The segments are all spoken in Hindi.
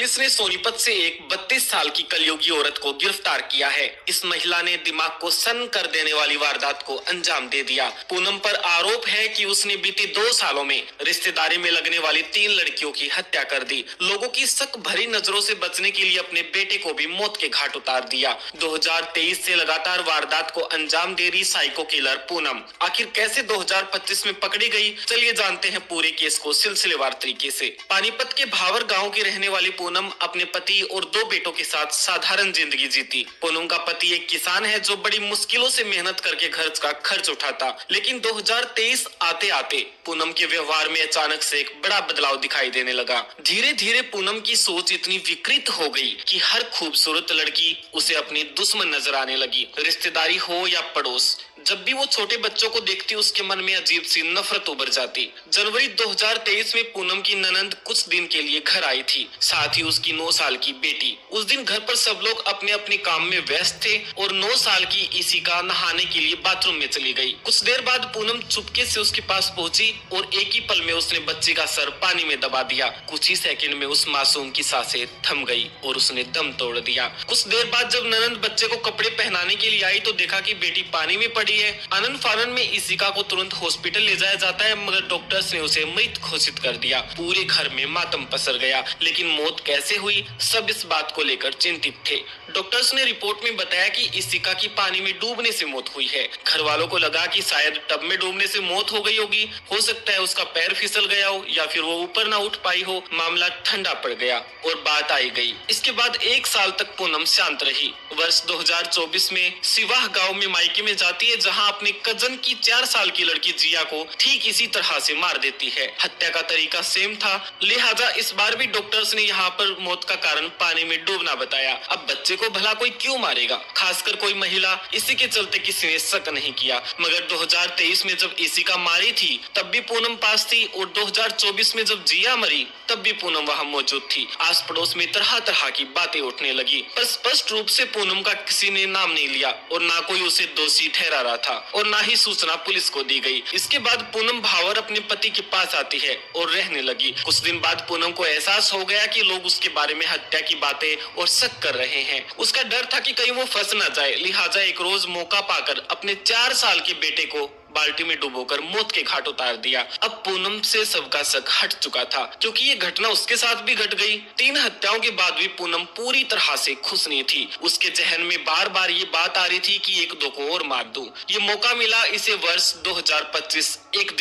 पुलिस ने सोनीपत से एक 32 साल की कलयुगी औरत को गिरफ्तार किया है। इस महिला ने दिमाग को सन्न कर देने वाली वारदात को अंजाम दे दिया। पूनम पर आरोप है कि उसने बीते 2 सालों में रिश्तेदारी में लगने वाली 3 लड़कियों की हत्या कर दी। लोगों की शक भरी नजरों से बचने के लिए अपने बेटे को भी मौत के घाट उतार दिया। 2023 से लगातार वारदात को अंजाम दे रही साइको किलर पूनम आखिर कैसे 2025 में पकड़ी गई, चलिए जानते हैं पूरे केस को सिलसिलेवार तरीके से। पानीपत के भावर गांव की रहने वाली पूनम अपने पति और 2 बेटों के साथ साधारण जिंदगी जीती। पूनम का पति एक किसान है जो बड़ी मुश्किलों से मेहनत करके घर का खर्च उठाता, लेकिन 2023 आते आते पूनम के व्यवहार में अचानक से एक बड़ा बदलाव दिखाई देने लगा। धीरे धीरे पूनम की सोच इतनी विकृत हो गई कि हर खूबसूरत लड़की उसे अपनी दुश्मन नजर आने लगी, रिश्तेदारी हो या पड़ोस। जब भी वो छोटे बच्चों को देखती उसके मन में अजीब सी नफरत उभर जाती। जनवरी 2023 में पूनम की ननंद कुछ दिन के लिए घर आई थी, साथ ही उसकी 9 साल की बेटी। उस दिन घर पर सब लोग अपने अपने काम में व्यस्त थे और 9 साल की इशिका नहाने के लिए बाथरूम में चली गई। कुछ देर बाद पूनम चुपके से उसके पास पहुंची और एक ही पल में उसने बच्चे का सर पानी में दबा दिया। कुछ ही सेकंड में उस मासूम की सांसें थम गई और उसने दम तोड़ दिया। कुछ देर बाद जब ननंद बच्चे को कपड़े पहनाने के लिए आई तो देखा कि बेटी पानी में पड़ी है। आनंद फानन में इशिका को तुरंत हॉस्पिटल ले जाया जाता है, मगर डॉक्टर्स ने उसे मृत घोषित कर दिया। पूरे घर में मातम पसर गया, लेकिन मौत कैसे हुई, सब इस बात को लेकर चिंतित थे। डॉक्टर्स ने रिपोर्ट में बताया कि इशिका की पानी में डूबने से मौत हुई है। घर वालों को लगा कि शायद टब में डूबने से मौत हो गई होगी, हो सकता है उसका पैर फिसल गया हो या फिर वो ऊपर ना उठ पाई हो। मामला ठंडा पड़ गया और बात आई गई। इसके बाद 1 साल तक पूनम शांत रही। वर्ष 2024 में सिवाह गाँव में मायके में जाती है, जहाँ अपने कजन की 4 साल की लड़की जिया को ठीक इसी तरह से मार देती है। हत्या का तरीका सेम था, लिहाजा इस बार भी डॉक्टर्स ने यहाँ पर मौत का कारण पानी में डूबना बताया। अब बच्चे को भला कोई क्यों मारेगा, खासकर कोई महिला। इसी के चलते किसी ने शक नहीं किया। मगर 2023 में जब इशिका मारी थी तब भी पूनम पास थी और 2024 में जब जिया मरी तब भी पूनम वहाँ मौजूद थी। आस पड़ोस में तरह तरह की बातें उठने लगी, पर स्पष्ट रूप से पूनम का किसी ने नाम नहीं लिया और ना कोई उसे दोषी ठहरा रहा था और ना ही सूचना पुलिस को दी गई। इसके बाद पूनम भावर अपने पति के पास आती है और रहने लगी। कुछ दिन बाद पूनम को एहसास हो गया कि लोग उसके बारे में हत्या की बातें और शक कर रहे हैं। उसका डर था कि कहीं वो फंस न जाए, लिहाजा एक रोज मौका पाकर अपने 4 साल के बेटे को बाल्टी में डुबोकर मौत के घाट उतार दिया। अब पूनम से सबका शक हट चुका था, क्योंकि ये घटना उसके साथ भी घट गई। 3 हत्याओं के बाद भी पूनम पूरी तरह से खुश नहीं थी। उसके जहन में बार बार ये बात आ रही थी कि 1-2 को और मार दूं। ये मौका मिला इसे वर्ष 2025 1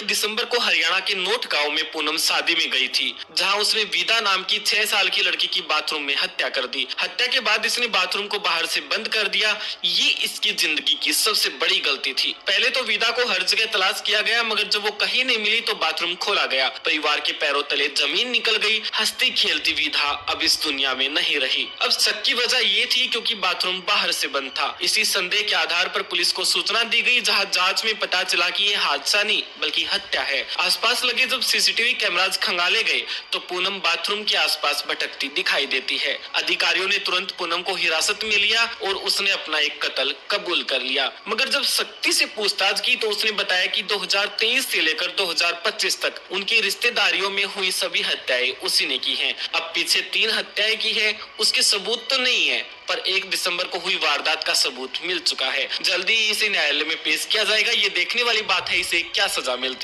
दिसंबर को हरियाणा के नोट गांव में पूनम शादी में गई थी, जहां उसने विदा नाम की 6 साल की लड़की की बाथरूम में हत्या कर दी। हत्या के बाद इसने बाथरूम को बाहर से बंद कर दिया। ये इसकी जिंदगी की सबसे बड़ी गलती थी। पहले तो विदा को हर जगह तलाश किया गया, मगर जब वो कहीं नहीं मिली तो बाथरूम खोला गया। परिवार के पैरों तले जमीन निकल गई। हंसती खेलती विदा अब इस दुनिया में नहीं रही। अब शक की वजह ये थी क्योंकि बाथरूम बाहर से बंद था। इसी संदेह के आधार पर पुलिस को सूचना दी गई, जहां जांच में पता चला कि ये हादसा नहीं बल्कि हत्या है। आसपास लगे जब सीसीटीवी कैमरास खंगाले गए तो पूनम बाथरूम के आसपास भटकती दिखाई देती है। अधिकारियों ने तुरंत पूनम को हिरासत में लिया और उसने अपना एक कत्ल कबूल कर लिया। मगर जब सख्ती से पूछताछ की तो उसने बताया कि 2023 से लेकर 2025 तक उनकी रिश्तेदारियों में हुई सभी हत्याएं उसी ने की हैं। अब पीछे 3 हत्याएं की है, उसके सबूत तो नहीं है, पर 1 दिसंबर को हुई वारदात का सबूत मिल चुका है। जल्दी ही इसे न्यायालय में पेश किया जाएगा। ये देखने वाली बात है इसे क्या सजा मिलती है।